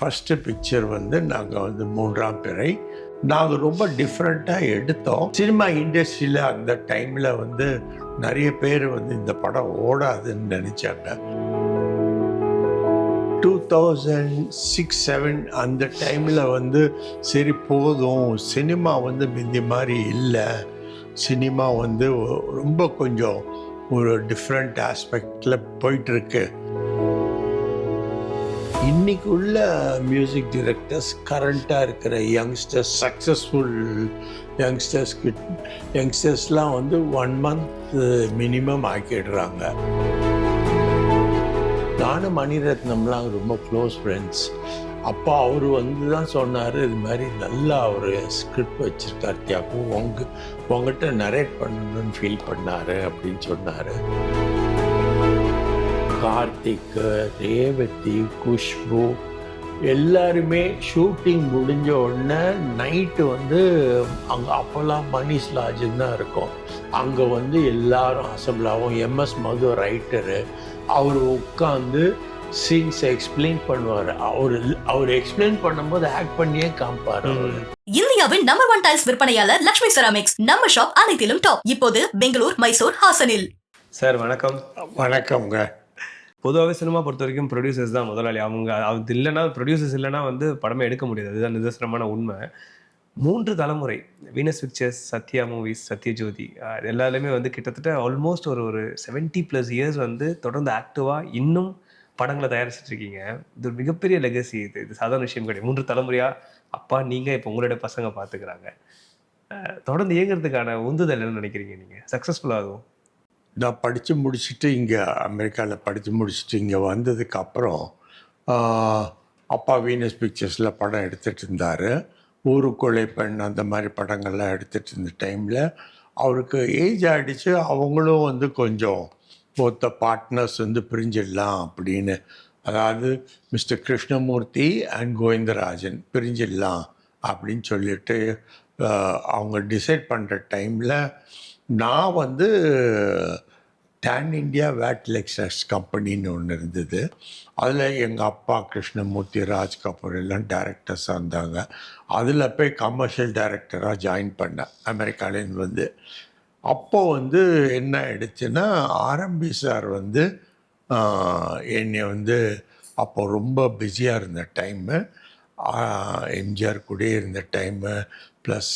First picture வந்து நாங்கள் வந்து மூன்றாம் பிறை நாங்கள் ரொம்ப டிஃப்ரெண்ட்டாக எடுத்தோம். சினிமா இண்டஸ்ட்ரியில் அந்த டைமில் வந்து நிறைய பேர் வந்து இந்த படம் ஓடாதுன்னு நினச்சாங்க. 2006-07 அந்த டைமில் வந்து சரி போதும், சினிமா வந்து முந்தி மாதிரி இல்லை, சினிமா வந்து ரொம்ப கொஞ்சம் ஒரு டிஃப்ரெண்ட் ஆஸ்பெக்டில் போயிட்டுருக்கு. இன்னைக்கு உள்ள மியூசிக் டைரக்டர்ஸ், கரண்ட்டாக இருக்கிற யங்ஸ்டர்ஸ், சக்ஸஸ்ஃபுல் யங்ஸ்டர்ஸ்லாம் வந்து 1 month மினிமம் ஆக்கிடுறாங்க. நானும் மணிரத்னம்லாம் ரொம்ப க்ளோஸ் ஃப்ரெண்ட்ஸ். அப்போ அவர் வந்து தான் சொன்னார், இது மாதிரி நல்லா ஒரு ஸ்கிரிப்ட் வச்சுருக்கார் தியாகு, உங்ககிட்ட நரேட் பண்ணணும்னு ஃபீல் பண்ணார் அப்படின்னு சொன்னார். கார்த்திக், ரேவதி, குஷ்பு எல்லாருமே ஷூட்டிங் முடிஞ்ச உடனே நைட்டு வந்து அங்கே அப்போல்லாம் மணிஷ் லாட்ஜுன்னு தான் இருக்கும். அங்கே வந்து எல்லாரும் அசம்பிள் ஆகும். MS மது ரைட்டரு, அவர் உட்காந்து சீன்ஸை எக்ஸ்பிளைன் பண்ணுவார். அவர் எக்ஸ்பிளைன் பண்ணும்போது ஆக்ட் பண்ணியே காமிப்பார். இந்தியாவின் நம்பர் 1 டைல்ஸ் விற்பனையாளர் லக்ஷ்மி செராமிக்ஸ். நம்ம ஷாப் அனைத்திலும் டாப். இப்போது பெங்களூர், மைசூர், ஹாசனில். சார் வணக்கம். வணக்கம்ங்க. பொதுவாகவே சினிமா பொறுத்த வரைக்கும் ப்ரொடியூசர்ஸ் தான் முதலாளி. அது இல்லைன்னா, ப்ரொடியூசர்ஸ் இல்லைன்னா வந்து படமே எடுக்க முடியாது. அதுதான் நிதர்சனமான உண்மை. 3 தலைமுறை Venus pictures, Sathya movies, Sathyajothi எல்லாருமே வந்து கிட்டத்தட்ட ஆல்மோஸ்ட் ஒரு 70+ இயர்ஸ் வந்து தொடர்ந்து ஆக்டிவாக இன்னும் படங்களை தயாரிச்சுட்டு இருக்கீங்க. இது ஒரு மிகப்பெரிய லெகசி. இது சாதாரண விஷயம் கிடையாது. 3 தலைமுறையாக அப்பா நீங்கள் இப்போ உங்களோட பசங்க பார்த்துக்கிறாங்க. தொடர்ந்து இயங்குறதுக்கான உந்துதல் என்ன நினைக்கிறீங்க நீங்கள் சக்ஸஸ்ஃபுல்லாகும்? நான் படித்து முடிச்சுட்டு இங்கே அமெரிக்காவில் படித்து முடிச்சுட்டு இங்கே வந்ததுக்கப்புறம் அப்பா வீனஸ் பிக்சர்ஸில் படம் எடுத்துகிட்டு இருந்தார். ஊருக்குள்ளே பெண் அந்த மாதிரி படங்கள்லாம் எடுத்துகிட்டு இருந்த டைமில் அவருக்கு ஏஜ் ஆகிடுச்சு. அவங்களும் வந்து கொஞ்சம் ஒத்த பார்ட்னர்ஸ் வந்து பிரிஞ்சிடலாம் அப்படின்னு, அதாவது மிஸ்டர் கிருஷ்ணமூர்த்தி அண்ட் கோவிந்தராஜன் பிரிஞ்சிடலாம் அப்படின்னு சொல்லிட்டு அவங்க டிசைட் பண்ணுற டைமில் நான் வந்து டேன் இண்டியா வேட் லெக்ஸஸ் கம்பெனின்னு ஒன்று இருந்தது. அதில் எங்கள் அப்பா கிருஷ்ணமூர்த்தி, ராஜ் கபூர் எல்லாம் டைரக்டர்ஸாக இருந்தாங்க. அதில் போய் கமர்ஷியல் டைரக்டராக ஜாயின் பண்ணேன் அமெரிக்காலேருந்து வந்து. அப்போது வந்து என்ன ஆயிடுச்சுன்னா, ஆர்எம்பி சார் வந்து என்னை வந்து அப்போ ரொம்ப பிஸியாக இருந்த டைமு, எம்ஜிஆர் கூட இருந்த டைமு, ப்ளஸ்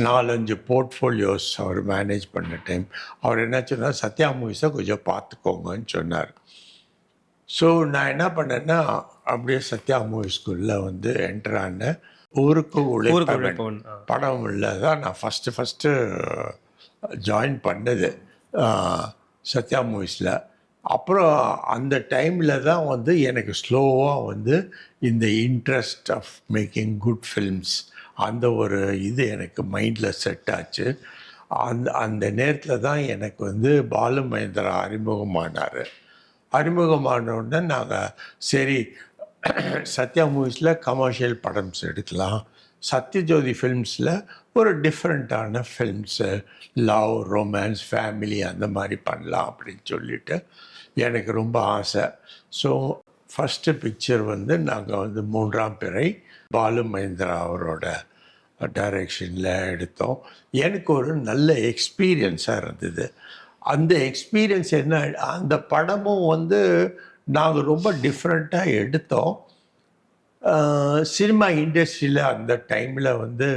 4-5 போர்ட்ஃபோலியோஸ் அவர் மேனேஜ் பண்ண டைம். அவர் என்ன சொன்னார், சத்யா மூவிஸை கொஞ்சம் பார்த்துக்கோங்கன்னு சொன்னார். ஸோ நான் என்ன பண்ணேன்னா, அப்படியே சத்யா மூவிஸ்குள்ளே வந்து என்டர் ஆனேன். ஊருக்கு உழைப்பவன் படம் இல்லை தான் நான் ஃபஸ்ட்டு ஜாயின் பண்ணது சத்யா மூவிஸில். அப்புறம் அந்த டைமில் தான் வந்து எனக்கு ஸ்லோவாக வந்து இந்த interest of making good films அந்த ஒரு இது எனக்கு மைண்டில் செட் ஆச்சு. அந்த நேரத்தில் தான் எனக்கு வந்து பாலு மகேந்திரா அறிமுகமான உடனே நாங்கள் சரி சத்யா மூவிஸில் கமர்ஷியல் படம்ஸ் எடுக்கலாம், சத்யஜோதி ஃபில்ம்ஸில் ஒரு டிஃப்ரெண்ட்டான ஃபில்ம்ஸு, லவ், ரொமான்ஸ், ஃபேமிலி அந்த மாதிரி பண்ணலாம் அப்படின்னு சொல்லிட்டு எனக்கு ரொம்ப ஆசை. ஸோ ஃபஸ்ட்டு பிக்சர் வந்து நாங்கள் வந்து மூன்றாம் பிறை பாலு மகேந்திரா அவரோட டைரெக்ஷனில் எடுத்தோம். எனக்கு ஒரு நல்ல எக்ஸ்பீரியன்ஸாக இருந்தது. அந்த எக்ஸ்பீரியன்ஸ் என்ன, அந்த படமும் வந்து நாங்கள் ரொம்ப டிஃப்ரெண்ட்டாக எடுத்தோம். சினிமா இண்டஸ்ட்ரியில் அந்த டைமில் வந்து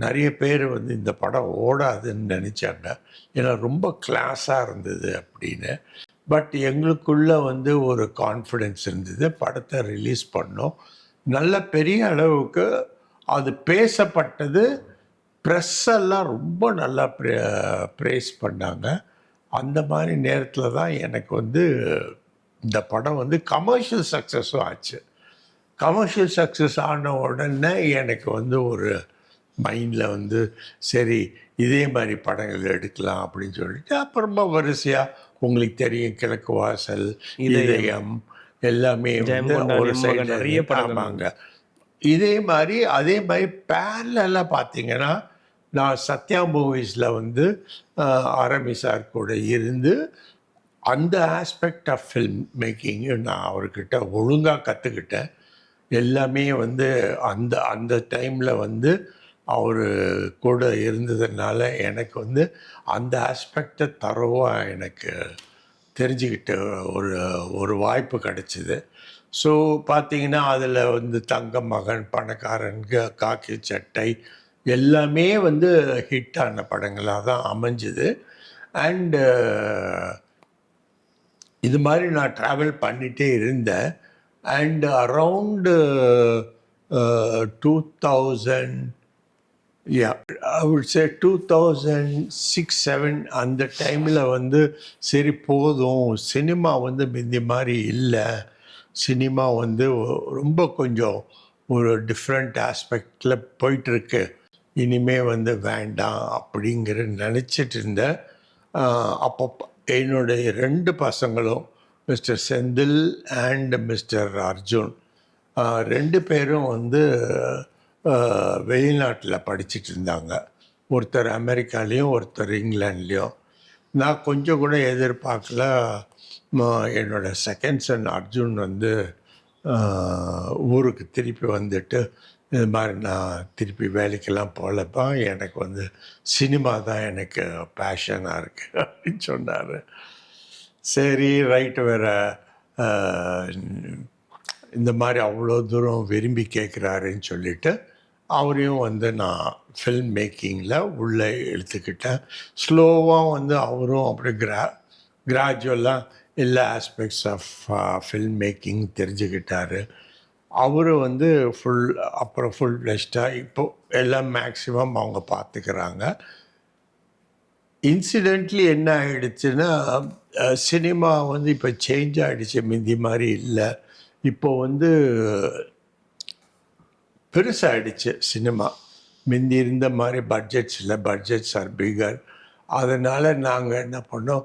நிறைய பேர் வந்து இந்த படம் ஓடாதுன்னு நினச்சாங்க, ஏன்னா ரொம்ப கிளாஸாக இருந்தது அப்படின்னு. பட் எங்களுக்குள்ளே வந்து ஒரு கான்ஃபிடென்ஸ் இருந்தது. படத்தை ரிலீஸ் பண்ணோம். நல்ல பெரிய அளவுக்கு அது பேசப்பட்டது. ப்ரெஸ்ஸெல்லாம் ரொம்ப நல்லா ப்ரேஸ் பண்ணாங்க. அந்த மாதிரி நேரத்தில் தான் எனக்கு வந்து இந்த படம் வந்து கமர்ஷியல் சக்ஸஸும் ஆச்சு. கமர்ஷியல் சக்ஸஸ் ஆன உடனே எனக்கு வந்து ஒரு மைண்டில் வந்து சரி இதே மாதிரி படங்கள் எடுக்கலாம் அப்படின்னு சொல்லிட்டு அப்புறமா வரிசையாக உங்களுக்கு தெரியும், கிழக்கு வாசல், இதயம் எல்லாமே வந்து ஒரு சைடு நிறைய படமாங்க. அதே மாதிரி பேரலாக பார்த்தீங்கன்னா, நான் சத்யா மூவிஸில் வந்து ஆர்எம்பி சார் கூட இருந்து அந்த ஆஸ்பெக்ட் ஆஃப் ஃபில்ம் மேக்கிங்கு நான் அவர்கிட்ட ஒழுங்காக கற்றுக்கிட்டேன். எல்லாமே வந்து அந்த அந்த டைமில் வந்து அவர் கூட இருந்ததுனால எனக்கு வந்து அந்த ஆஸ்பெக்டை தரோவாக எனக்கு தெரிஞ்சுக்கிட்ட ஒரு ஒரு வாய்ப்பு கிடச்சிது. ஸோ பார்த்தீங்கன்னா அதில் வந்து தங்க மகன், பணக்காரன், காக்கி சட்டை எல்லாமே வந்து ஹிட்டான படங்களாக தான் அமைஞ்சுது. அண்டு இது மாதிரி நான் ட்ராவல் பண்ணிகிட்டே இருந்தேன். And around 2000, I would say 2006-07 அந்த டைமில் வந்து சரி போதும், சினிமா வந்து முந்தி மாதிரி இல்லை, சினிமா வந்து ரொம்ப கொஞ்சம் ஒரு டிஃப்ரெண்ட் ஆஸ்பெக்டில் போயிட்டுருக்கு, இனிமே வந்து வேண்டாம் அப்படிங்கிற நினச்சிட்டு இருந்தேன். அப்போ என்னுடைய 2 பசங்களும் mister Senthil and mister Arjun 2 பேரும் வந்து வெளிநாட்டில் படிச்சுட்டு இருந்தாங்க. ஒருத்தர் அமெரிக்காலேயும் ஒருத்தர் இங்கிலாண்ட்லேயும். நான் கொஞ்சம் கூட எதிர்பார்க்கல. என்னோட செகண்ட் சன் அர்ஜுன் வந்து ஊருக்கு திருப்பி வந்துட்டு இது மாதிரி நான் திருப்பி வேலைக்கெல்லாம் போகலப்பா, எனக்கு வந்து சினிமா தான் எனக்கு பேஷனாக இருக்குது அப்படின்னு சொன்னார். சரி ரைட்டு, வேறு இந்த மாதிரி அவ்வளோ தூரம் விரும்பி கேட்குறாருன்னு சொல்லிவிட்டு அவரையும் வந்து நான் ஃபில்ம் மேக்கிங்கில் உள்ளே எடுத்துக்கிட்டேன். ஸ்லோவாக வந்து அவரும் அப்படி கிராஜுவலாக எல்லா ஆஸ்பெக்ட்ஸ் ஆஃப் ஃபில்ம் மேக்கிங் தெரிஞ்சுக்கிட்டார். அவர் வந்து அப்புறம் ஃபுல் ஃப்ளெஷ்டாக இப்போது எல்லாம் மேக்ஸிமம் அவங்க பார்த்துக்கிறாங்க. இன்சிடென்ட்லி என்ன ஆகிடுச்சுன்னா, சினிமா வந்து இப்போ சேஞ்ச் ஆகிடுச்சு, முந்தி மாதிரி இல்லை. இப்போ வந்து பெருசாகிடுச்சு சினிமா. முந்தி இருந்த மாதிரி பட்ஜெட்ஸ் இல்லை, பட்ஜெட்ஸ் ஆர் பிகர். அதனால் நாங்கள் என்ன பண்ணோம்,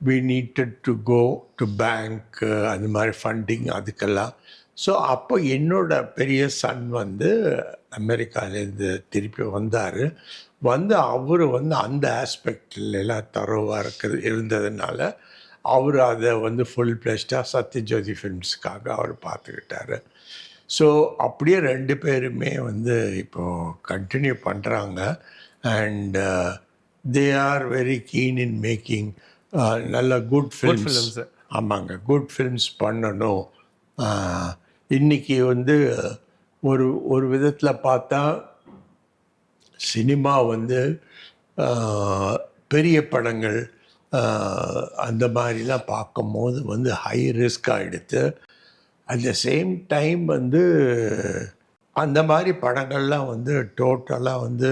we needed to go to bank, அந்த மாதிரி ஃபண்டிங் அதுக்கெல்லாம். ஸோ அப்போ என்னோட பெரிய சன் வந்து அமெரிக்காலேருந்து திருப்பி வந்தார். வந்து அவர் வந்து அந்த ஆஸ்பெக்ட்லாம் தரோவாக இருந்ததுனால அவர் அதை வந்து ஃபுல் ஃப்ளெஷ்டாக சத்யஜோதி ஃபிலிம்ஸுக்காக அவர் பார்த்துக்கிட்டாரு. ஸோ அப்படியே 2 பேருமே வந்து இப்போது கண்டினியூ பண்ணுறாங்க. And they are very keen in making நல்ல குட் ஃபிலிம்ஸ். ஆமாங்க, குட் ஃபிலிம்ஸ் பண்ணணும். இன்றைக்கி வந்து ஒரு விதத்தில் பார்த்தா சினிமா வந்து பெரிய படங்கள் அந்த மாதிரிலாம் பார்க்கும்போது வந்து ஹை ரிஸ்க் ஆகிடுது. அட் த சேம் டைம் வந்து அந்த மாதிரி படங்கள்லாம் வந்து டோட்டலாக வந்து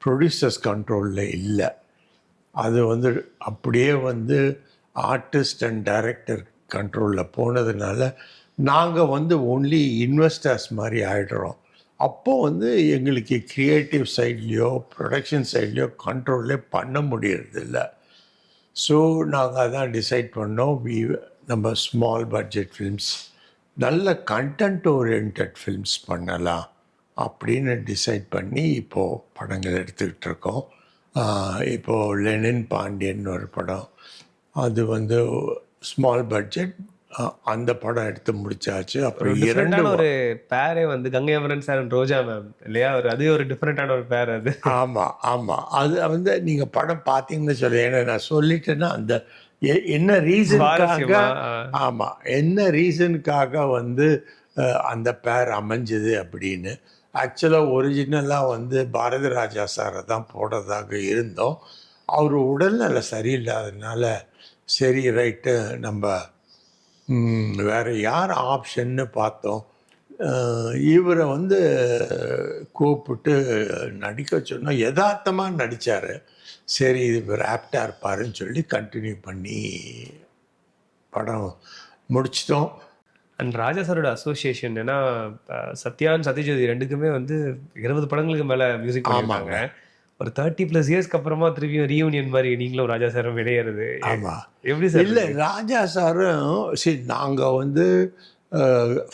ப்ரொடியூசர்ஸ் கண்ட்ரோலில் இல்லை. அது வந்து அப்படியே வந்து ஆர்டிஸ்ட் அண்ட் டைரக்டர் கண்ட்ரோலில் போனதுனால நாங்கள் வந்து ஒன்லி இன்வெஸ்டர்ஸ் மாதிரி ஆகிடுறோம். அப்போது வந்து எங்களுக்கு க்ரியேட்டிவ் சைட்லேயோ ப்ரொடக்ஷன் சைட்லேயோ கண்ட்ரோல்லே பண்ண முடியறதில்ல. ஸோ நாங்கள் அதான் டிசைட் பண்ணோம், நம்ம ஸ்மால் பட்ஜெட் ஃபிலிம்ஸ், நல்ல கண்டென்ட் ஓரியன்ட் ஃபிலிம்ஸ் பண்ணலாம் அப்படின்னு டிசைட் பண்ணி இப்போது படங்கள் எடுத்துக்கிட்டு இருக்கோம். இப்போது லெனின் பாண்டியன் ஒரு படம், அது வந்து ஸ்மால் பட்ஜெட், அந்த படம் எடுத்து முடிச்சாச்சு. அப்புறம் ஒரு பேரே வந்து Gangai Amaran sir and Roja ma'am இல்லையா, அது ஒரு டிஃப்ரெண்டான ஒரு பேர் அது. ஆமாம் ஆமாம், அது வந்து நீங்கள் படம் பார்த்தீங்கன்னு சொல்லி, ஏன்னா நான் சொல்லிட்டேன்னா அந்த என்ன ரீசனுக்காக, ஆமாம் என்ன ரீசனுக்காக வந்து அந்த பேர் அமைஞ்சது அப்படின்னு. ஆக்சுவலாக ஒரிஜினலாக வந்து பாரதி ராஜா சாரை தான் போடுறதாக இருந்தோம். அவர் உடல்நல சரியில்லாததுனால சரி ரைட்டு நம்ம வேறு யார் ஆப்ஷன்னு பார்த்தோம். இவரை வந்து கூப்பிட்டு நடிக்க சொன்னால் யதார்த்தமாக நடித்தார். சரி இது இவர் ஆப்டாக இருப்பாருன்னு சொல்லி கண்டினியூ பண்ணி படம் முடிச்சிட்டோம். அண்ட் ராஜா சாரோட அசோசியேஷன், ஏன்னா சத்யான் சத்யஜோதி 2க்குமே வந்து 20 படங்களுக்கு மேலே மியூசிக் பண்ணிருக்காங்க. ஒரு 30+ இயர்ஸ்க்கு அப்புறமா திரும்பியும் ரீயூனியன் மாதிரி நீங்களும் ராஜா சாரும் இணையிறது. ஆமாம், எப்படி சார்? இல்லை, ராஜா சாரும் சரி, நாங்கள் வந்து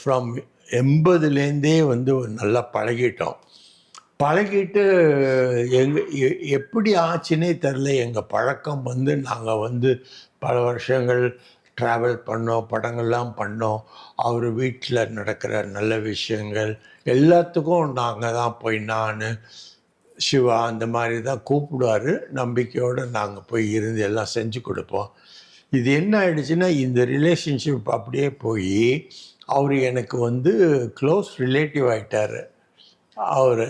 ஃப்ரம் 80லேருந்தே வந்து நல்லா பழகிட்டு எப்படி ஆச்சுன்னே தெரில. எங்கள் பழக்கம் வந்து நாங்கள் வந்து பல வருஷங்கள் ட்ராவல் பண்ணோம், படங்கள்லாம் பண்ணோம். அவர் வீட்டில் நடக்கிற நல்ல விஷயங்கள் எல்லாத்துக்கும் நாங்கள் தான் போய் நான், சிவா அந்த மாதிரி தான் கூப்பிடுவார். நம்பிக்கையோடு நாங்கள் போய் இருந்து எல்லாம் செஞ்சு கொடுப்போம். இது என்ன ஆயிடுச்சுன்னா, இந்த ரிலேஷன்ஷிப் அப்படியே போய் அவர் எனக்கு வந்து க்ளோஸ் ரிலேட்டிவ் ஆகிட்டார். அவர்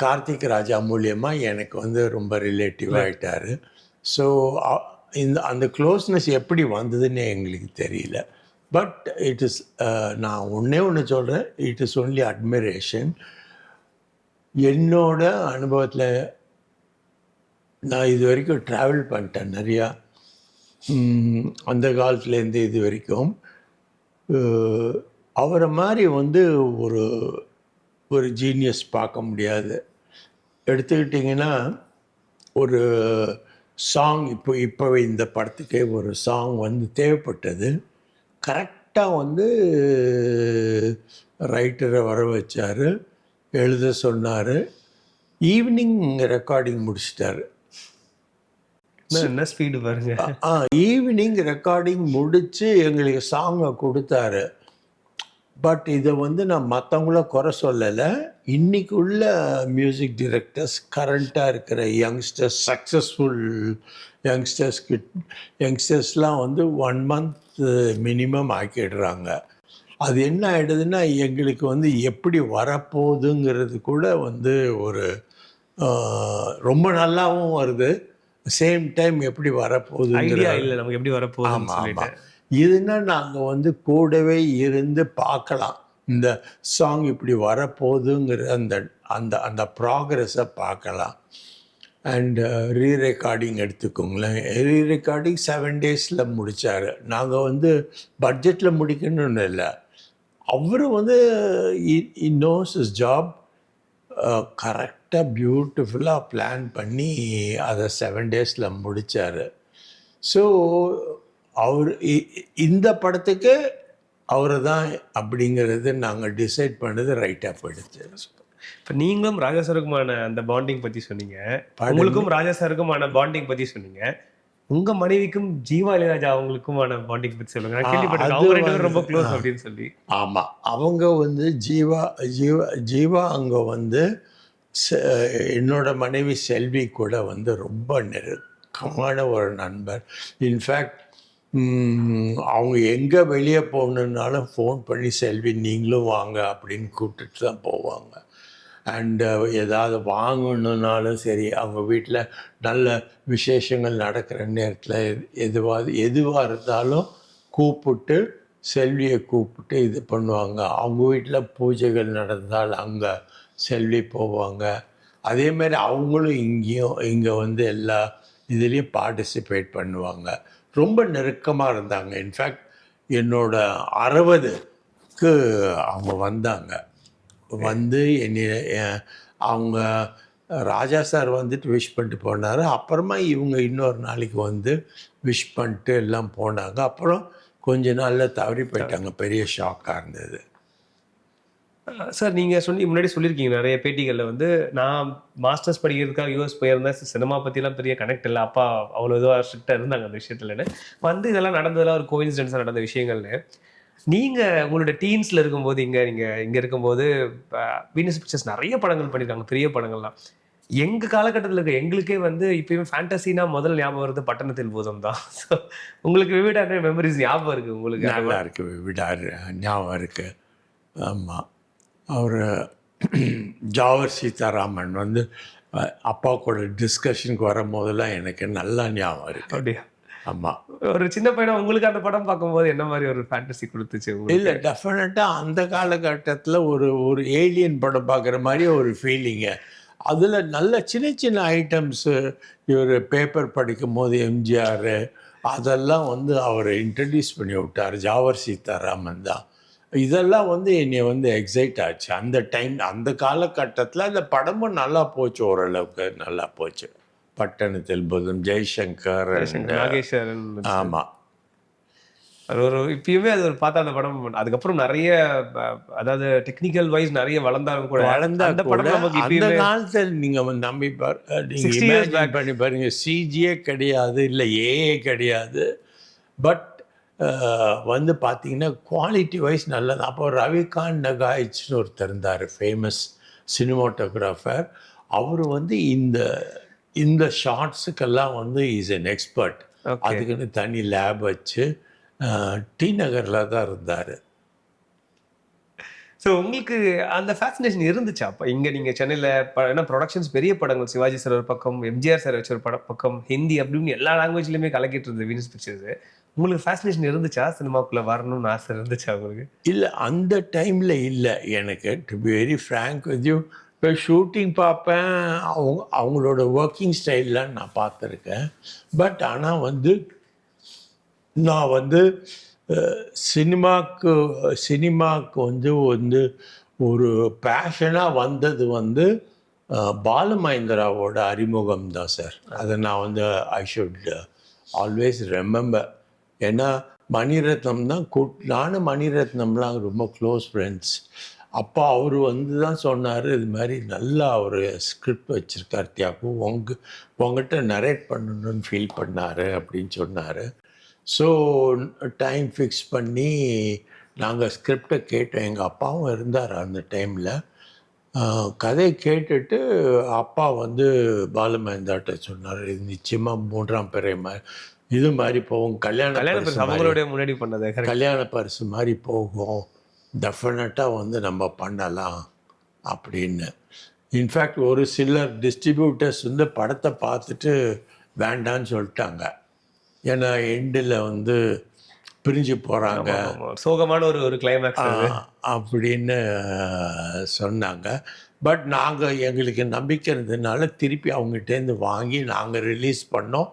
கார்த்திக் ராஜா மூலியமாக எனக்கு வந்து ரொம்ப ரிலேட்டிவ் ஆகிட்டார். ஸோ அந்த க்ளோஸ்னஸ் எப்படி வந்ததுன்னு எங்களுக்கு தெரியல. பட் இட் இஸ் நான் ஒன்று சொல்கிறேன், இட் இஸ் ஒன்லி அட்மிரேஷன். என்னோட அனுபவத்தில் நான் இது வரைக்கும் ட்ராவல் பண்ணிட்டேன் நிறையா. அந்த காலத்துலேருந்து இது வரைக்கும் அவரை மாதிரி வந்து ஒரு ஒரு ஜீனியஸ் பார்க்க முடியாது. எடுத்துக்கிட்டிங்கன்னா ஒரு சாங் இப்போ இந்த படத்துக்கே ஒரு சாங் வந்து தேவைப்பட்டது. கரெக்டாக வந்து ரைட்டரை வர வச்சார், எழுத சொன்னார். ஈவினிங் ரெக்கார்டிங் முடிச்சிட்டாரு. என்ன ஸ்பீடு பாருங்க. ஈவினிங் ரெக்கார்டிங் முடித்து எங்களுக்கு சாங்கை கொடுத்தாரு. பட் இதை வந்து நான் மற்றவங்கள குறை சொல்லலை. இன்றைக்கி உள்ள மியூசிக் டைரக்டர்ஸ், கரண்ட்டாக இருக்கிற யங்ஸ்டர்ஸ், சக்ஸஸ்ஃபுல் யங்ஸ்டர்ஸ்லாம் வந்து 1 month மினிமம் ஆக்கிடுறாங்க. அது என்ன ஆகிடுதுன்னா, எங்களுக்கு வந்து எப்படி வரப்போகுதுங்கிறது கூட வந்து ஒரு ரொம்ப நல்லாவும் வருது. சேம் டைம் எப்படி வரப்போகுதுங்கிற ஐடியா இல்லை நமக்கு எப்படி வரப்போகுது. ஆமாம் ஆமாம். இதுன்னா நாங்கள் வந்து கூடவே இருந்து பார்க்கலாம், இந்த சாங் இப்படி வரப்போகுதுங்கிற அந்த அந்த அந்த ப்ராக்ரஸை பார்க்கலாம். அண்டு ரீரெக்கார்டிங் எடுத்துக்கோங்களேன். ரீரெக்கார்டிங் 7 days முடித்தார். நாங்கள் வந்து பட்ஜெட்டில் முடிக்கணும்னு இல்லை, அவர் வந்து நோஸ் இஸ் ஜாப். கரெக்டாக பியூட்டிஃபுல்லாக பிளான் பண்ணி அதை 7 days முடித்தார். ஸோ அவர் இந்த படத்துக்கு அவர் தான் அப்படிங்கிறது நாங்கள் டிசைட் பண்ணது ரைட்டாக போயிடுச்சு. இப்போ நீங்களும் ராஜா சாருக்குமான அந்த பாண்டிங் பற்றி சொன்னீங்க, உங்களுக்கும் ராஜா சாருக்குமான பாண்டிங் பற்றி சொன்னீங்க. உங்கள் மனைவிக்கும் ஜீவா இளையராஜா அவங்களுக்குமான பாண்டிங் பற்றி சொல்லுங்க. நான் கேள்விப்பட்டேன் அவங்க 2 பேரும் ரொம்ப க்ளோஸ் அப்படின்னு சொல்லி. ஆமாம், அவங்க வந்து ஜீவா அங்கே வந்து என்னோட மனைவி செல்வி கூட வந்து ரொம்ப நெருக்கமான ஒரு நண்பர். இன்ஃபேக்ட் அவங்க எங்கே வெளியே போகணுன்னாலும் ஃபோன் பண்ணி செல்வி நீங்களும் வாங்க அப்படின்னு கூப்பிட்டுட்டு தான் போவாங்க. அண்டு ஏதாவது வாங்கணுன்னாலும் சரி, அவங்க வீட்டில் நல்ல விசேஷங்கள் நடக்கிற நேரத்தில் எதுவாக இருந்தாலும் கூப்பிட்டு செல்வியை கூப்பிட்டு இது பண்ணுவாங்க. அவங்க வீட்டில் பூஜைகள் நடந்தால் அங்கே செல்வி போவாங்க. அதேமாதிரி அவங்களும் இங்கே வந்து எல்லா இதுலேயும் பார்ட்டிசிபேட் பண்ணுவாங்க. ரொம்ப நெருக்கமாக இருந்தாங்க. இன்ஃபேக்ட் என்னோட 60க்கு அவங்க வந்தாங்க. வந்து அவங்க ராஜா சார் வந்துட்டு விஷ் பண்ணிட்டு போனார். அப்புறமா இவங்க இன்னொரு நாளைக்கு வந்து விஷ் பண்ணிட்டு எல்லாம் போனாங்க. அப்புறம் கொஞ்ச நாளில் தவறி போயிட்டாங்க. பெரிய ஷாக்காக இருந்தது. சார் நீங்கள் முன்னாடி சொல்லியிருக்கீங்க நிறைய பேட்டிகளில் வந்து, நான் மாஸ்டர்ஸ் படிக்கிறதுக்காக யூஎஸ் போயிருந்தேன், சினிமா பற்றிலாம் பெரிய கனெக்ட் இல்லை, அப்பா அவ்வளோ இதுவாக ஸ்ட்ரிக்டாக இருந்தாங்க அந்த விஷயத்துலன்னு. வந்து இதெல்லாம் நடந்ததெல்லாம் ஒரு கோயின்சிடென்ஸாக நடந்த விஷயங்கள்னு. நீங்கள் உங்களோட டீன்ஸில் இருக்கும்போது இங்கே இருக்கும்போது வீனஸ் பிக்சர்ஸ் நிறைய படங்கள் பண்ணியிருக்காங்க, பெரிய படங்கள்லாம். எங்கள் காலகட்டத்தில் இருக்க எங்களுக்கே வந்து இப்போயுமே ஃபேண்டசினா முதல் ஞாபகம் வருது பட்டணத்தில் பூதம் தான். ஸோ உங்களுக்கு விவிடான மெமரிஸ் ஞாபகம் இருக்குது? உங்களுக்கு நல்லா இருக்குது, விவிடார் ஞாபகம் இருக்குது. ஆமாம், அவர் ஜாவர் சீதாராமன் வந்து அப்பா கூட டிஸ்கஷனுக்கு வரும்போதெல்லாம் எனக்கு நல்லா ஞாபகம் இருக்குது. அப்படியா? ஆமாம். ஒரு சின்ன பையனா உங்களுக்கு அந்த படம் பார்க்கும்போது என்ன மாதிரி ஒரு ஃபேண்டசி கொடுத்துச்சு? இல்லை, டெஃபினட்டாக அந்த காலகட்டத்தில் ஒரு ஏலியன் படம் பார்க்குற மாதிரி ஒரு ஃபீலிங்கு. அதில் நல்ல சின்ன சின்ன ஐட்டம்ஸு, இவர் பேப்பர் படிக்கும் போது எம்ஜிஆர் அதெல்லாம் வந்து அவர் இன்ட்ரடியூஸ் பண்ணி விட்டார். ஜாவர் சீதாராமன் தான். இதெல்லாம் வந்து என்னை வந்து எக்ஸைட் ஆச்சு அந்த டைம். அந்த காலகட்டத்தில் அந்த படமும் நல்லா போச்சு, ஓரளவுக்கு நல்லா போச்சு. பட்டணத்தில் பூதம், ஜெய்சங்கர், நாகேஸ்வரன். ஆமாம், அது ஒரு இப்பயுமே அது ஒரு பார்த்தா அந்த படம் அதுக்கப்புறம் நிறைய, அதாவது டெக்னிக்கல் வைஸ் நிறைய வளர்ந்தாலும் கூட அந்த படம் நமக்கு அந்த காலத்தில் நீங்கள் நம்பி நீங்கள் பண்ணி பாருங்க, சிஜியே கிடையாது, இல்லை ஏஏ கிடையாது. பட் வந்து பார்த்தீங்கன்னா குவாலிட்டி வைஸ் நல்லது. அப்போ ரவிகாந்த் நகாய்ச்னு ஒருத்தர் இருந்தார், ஃபேமஸ் சினிமாட்டோகிராஃபர். அவர் வந்து இந்த இந்த ஷார்ட்ஸுக்கெல்லாம் வந்து இஸ் என் எக்ஸ்பர்ட். ஓகே. அதுக்குன்னு தனி லேப் வச்சு டி நகரில் தான் இருந்தார். ஸோ உங்களுக்கு அந்த ஃபேசினேஷன் இருந்துச்சா அப்போ இங்கே நீங்கள் சென்னையில் ஏன்னா ப்ரொடக்ஷன்ஸ் பெரிய படங்கள் சிவாஜி சார் ஒரு பக்கம், எம்ஜிஆர் சார் வச்ச ஒரு பக்கம், ஹிந்தி அப்படின்னு எல்லா லாங்குவேஜ்லையுமே கலக்கிட்டு இருந்தது வீனஸ் பிக்சர்ஸ். உங்களுக்கு ஃபேசினேஷன் இருந்துச்சா? சினிமாக்குள்ளே வரணும்னு ஆசை இருந்துச்சா உங்களுக்கு? இல்லை, அந்த டைமில் இல்லை எனக்கு. To be very frank with you, இப்போ ஷூட்டிங் பார்ப்பேன், அவங்களோட ஒர்க்கிங் ஸ்டைல்லாம் நான் பார்த்துருக்கேன். பட் ஆனால் வந்து நான் வந்து சினிமாவுக்கு வந்து ஒரு பேஷனாக வந்தது வந்து பாலுமகேந்திராவோட அறிமுகம் தான் சார். அதை நான் வந்து ஐ ஷுட் ஆல்வேஸ் ரெமெம்பர். ஏன்னா மணிரத்னம் தான் நானும் மணிரத்னம்லாம் ரொம்ப க்ளோஸ் ஃப்ரெண்ட்ஸ். அப்போ அவர் வந்து தான் சொன்னார், இது மாதிரி நல்லா ஒரு ஸ்கிரிப்ட் வச்சுருக்கார் தியாகு, உங்ககிட்ட நரேட் பண்ணணும்னு ஃபீல் பண்ணார் அப்படின்னு சொன்னார். ஸோ டைம் ஃபிக்ஸ் பண்ணி நாங்கள் ஸ்கிரிப்டை கேட்டோம். எங்கள் அப்பாவும் இருந்தார் அந்த டைமில். கதையை கேட்டுட்டு அப்பா வந்து பாலுமகேந்திராட்ட சொன்னார், இது நிச்சயமாக மூன்றாம் பிறை இது மாதிரி போகும், கல்யாண அவங்களுடைய முன்னாடி பண்ணது கல்யாண பரிசு மாதிரி போகும், டெஃபினட்டாக வந்து நம்ம பண்ணலாம் அப்படின்னு. இன்ஃபேக்ட் ஒரு சிலர் டிஸ்ட்ரிபியூட்டர்ஸ் வந்து படத்தை பார்த்துட்டு வேண்டான்னு சொல்லிட்டாங்க. ஏன்னா எண்டில் வந்து பிரிஞ்சு போகிறாங்க, சோகமான ஒரு கிளைமேக்ஸ் அப்படின்னு சொன்னாங்க. பட் நாங்கள் எங்களுக்கு நம்பிக்கை இருந்ததுனால திருப்பி அவங்ககிட்டேருந்து வாங்கி நாங்கள் ரிலீஸ் பண்ணோம்.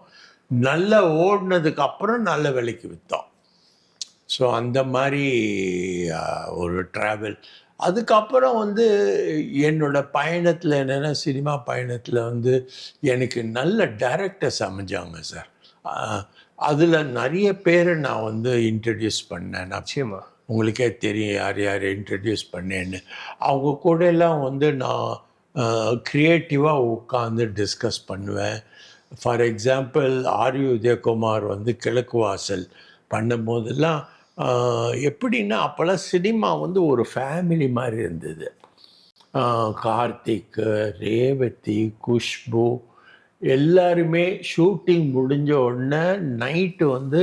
நல்லா ஓடினதுக்கு அப்புறம் நல்ல விலைக்கு விற்றோம். ஸோ அந்த மாதிரி ஒரு ட்ராவல். அதுக்கப்புறம் வந்து என்னோடய பயணத்தில் என்னென்னா, சினிமா பயணத்தில் வந்து எனக்கு நல்ல டைரக்டர்ஸ் அமைஞ்சாங்க சார். அதில் நிறைய பேரை நான் வந்து இன்ட்ரடியூஸ் பண்ணேன். நிச்சயமாக உங்களுக்கே தெரியும் யார் யார் இன்ட்ரடியூஸ் பண்ணேன்னு. அவங்க கூட எல்லாம் வந்து நான் க்ரியேட்டிவாக உட்காந்து டிஸ்கஸ் பண்ணுவேன். ஃபார் எக்ஸாம்பிள் ஆர்வி உதயகுமார் வந்து கிழக்கு வாசல் பண்ணும்போதெல்லாம் எப்படின்னா, அப்போல்லாம் சினிமா வந்து ஒரு ஃபேமிலி மாதிரி இருந்தது. கார்த்திக், ரேவதி, குஷ்பு எல்லாருமே ஷூட்டிங் முடிஞ்ச உடனே நைட்டு வந்து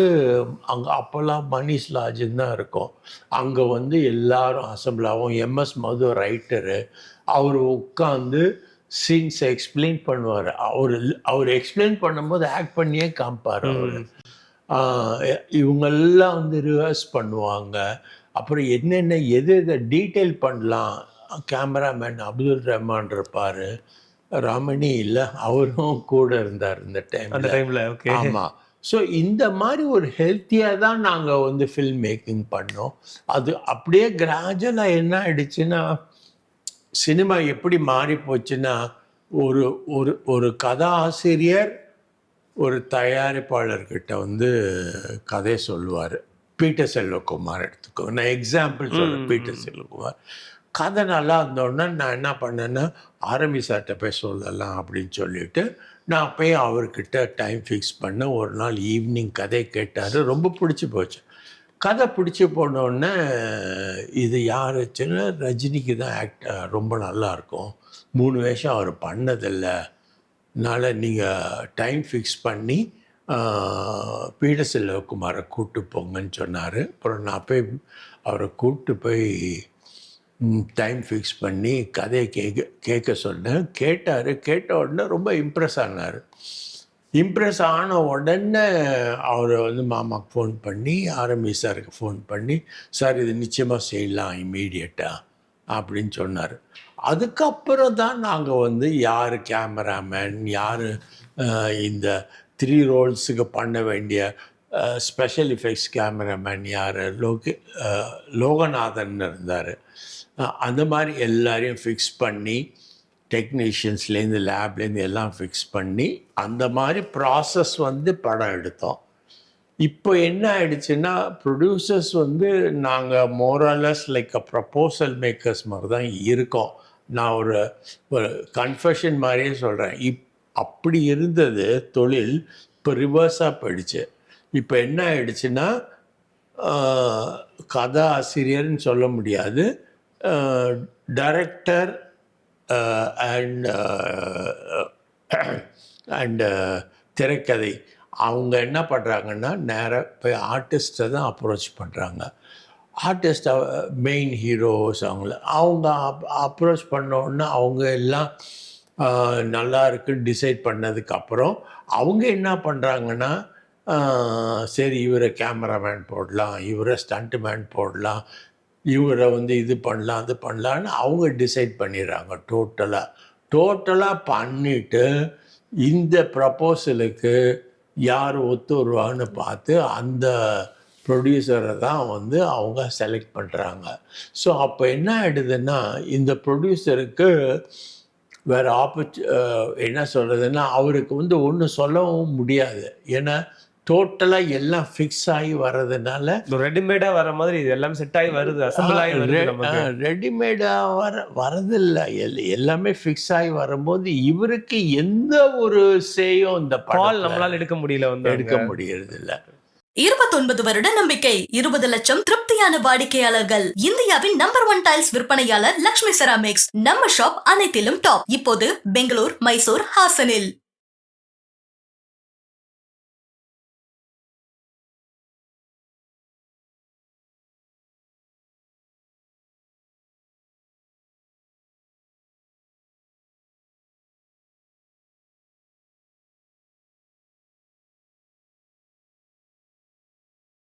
அங்கே அப்போல்லாம் மணிஷ் லாட்ஜுன்னு தான் இருக்கும். அங்கே வந்து எல்லாரும் அசம்பிள் ஆகும். எம்எஸ் மது ரைட்டரு, அவர் உட்காந்து சீன்ஸை எக்ஸ்பிளைன் பண்ணுவார். அவர் எக்ஸ்பிளைன் பண்ணும்போது ஆக்ட் பண்ணியே காமிப்பார் அவர். இவங்கெல்லாம் வந்து ரிஹர்ஸ் பண்ணுவாங்க. அப்புறம் என்னென்ன எது டீட்டெயில் பண்ணலாம், கேமராமேன் அப்துல் ரஹ்மான் இருப்பார், ரமணி இல்லை அவரும் கூட இருந்தார் இந்த டைமில். ஓகே. ஆமாம். ஸோ இந்த மாதிரி ஒரு ஹெல்த்தியாக தான் நாங்கள் வந்து ஃபில்ம் மேக்கிங் பண்ணோம். அது அப்படியே கிராஜுவலாக என்ன ஆயிடுச்சுன்னா, சினிமா எப்படி மாறி போச்சுன்னா, ஒரு ஒரு ஒரு கதாசிரியர் ஒரு தயாரிப்பாளர்கிட்ட வந்து கதையை சொல்லுவார். பீட்டர் செல்வகுமார் எடுத்துக்கோ, நான் எக்ஸாம்பிள் சொல்கிறேன். பீட்டர் செல்வகுமார் கதை நல்லா இருந்தோடனே நான் என்ன பண்ணேன்னா, ஆர்மி சார்கிட்ட போய் சொல்லலாம் அப்படின்னு சொல்லிவிட்டு நான் போய் அவர்கிட்ட டைம் ஃபிக்ஸ் பண்ண. ஒரு நாள் ஈவினிங் கதை கேட்டார், ரொம்ப பிடிச்சி போச்சு. கதை பிடிச்சி போனோடனே இது யார் வச்சுன்னா, ரஜினிக்கு தான் ரொம்ப நல்லாயிருக்கும், 3 வேஷம் அவர் பண்ணதில்லை, அதனால் நீங்கள் டைம் ஃபிக்ஸ் பண்ணி பீட்டர் செல்வகுமாரை கூப்பிட்டு போங்கன்னு சொன்னார். அப்புறம் நான் போய் அவரை கூப்பிட்டு போய் டைம் ஃபிக்ஸ் பண்ணி கதையை கேட்க சொன்னேன். கேட்ட உடனே ரொம்ப இம்ப்ரெஸ் ஆனார். இம்ப்ரெஸ் ஆன உடனே அவர் வந்து மாமாவுக்கு ஃபோன் பண்ணி, ஆர்எம்இ சாருக்கு ஃபோன் பண்ணி, சார் இது நிச்சயமாக செய்யலாம் இம்மீடியட்டாக அப்படின்னு சொன்னார். அதுக்கப்புறம் தான் நாங்கள் வந்து யார் கேமராமேன், யார் இந்த 3 ரோல்ஸுக்கு பண்ண வேண்டிய ஸ்பெஷல் எஃபெக்ட்ஸ் கேமராமேன் யார், லோகநாதன் இருந்தார். அந்த மாதிரி எல்லாரையும் ஃபிக்ஸ் பண்ணி, டெக்னீஷியன்ஸ்லேருந்து லேப்லேருந்து எல்லாம் ஃபிக்ஸ் பண்ணி, அந்த மாதிரி ப்ராசஸ் வந்து படம் எடுத்தோம். இப்போ என்ன ஆயிடுச்சுன்னா, ப்ரொடியூசர்ஸ் வந்து நாங்கள் மோரலஸ் லைக் அ ப்ரப்போசல் மேக்கர்ஸ் மாதிரி தான் இருக்கோம். நான் ஒரு கன்ஃபெஷன் மாதிரியே சொல்கிறேன். அப்படி இருந்தது தொழில், இப்போ ரிவர்ஸாக போயிடுச்சு. இப்போ என்ன ஆயிடுச்சுன்னா, கதாசிரியர்னு சொல்ல முடியாது, டைரக்டர் அண்ட் அண்டு திரைக்கதை. அவங்க என்ன பண்ணுறாங்கன்னா, நேராக போய் ஆர்டிஸ்ட்டை தான் அப்ரோச் பண்ணுறாங்க. ஆர்டிஸ்ட் மெயின் ஹீரோஸ் அவங்க அப்ரோச் பண்ணோன்னா அவங்க எல்லாம் நல்லா இருக்குன்னு டிசைட் பண்ணதுக்கப்புறம் அவங்க என்ன பண்ணுறாங்கன்னா, சரி இவரை கேமராமேன் போடலாம், இவரை ஸ்டண்ட் மேன் போடலாம், இவரை இது பண்ணலாம் அது பண்ணலான்னு அவங்க டிசைட் பண்ணிடுறாங்க. டோட்டலாக பண்ணிவிட்டு இந்த ப்ரப்போசலுக்கு யார் ஒத்து வருவான்னு பார்த்து அந்த ப்ரொடியூசரை தான் அவங்க செலக்ட் பண்ணுறாங்க. ஸோ அப்போ என்ன ஆகிடுதுன்னா, இந்த ப்ரொடியூசருக்கு வேறு என்ன சொல்கிறதுன்னா, அவருக்கு ஒன்றும் சொல்லவும் முடியாது. ஏன்னா டோட்டலாக எல்லாம் ஃபிக்ஸ் ஆகி வர்றதுனால, ரெடிமேடாக வர மாதிரி இது எல்லாமே செட் ஆகி வருது, அசம்பிள் ஆகி வருது நமக்கு. ரெடிமேடாக வரதில்லை. எல்லாமே ஃபிக்ஸ் ஆகி வரும்போது இவருக்கு எந்த ஒரு சேயும் இந்த பால் நம்மளால் எடுக்க முடியல, எடுக்க முடியறதில்லை. 29 வருட நம்பிக்கை, 20 லட்சம் திருப்தியான வாடிக்கையாளர்கள். இந்தியாவின் நம்பர் 1 டைல்ஸ் விற்பனையாளர் லக்ஷ்மி செராமிக்ஸ். நம்ம ஷாப் அனைத்திலும் டாப். இப்போது பெங்களூர், மைசூர், ஹாசனில்.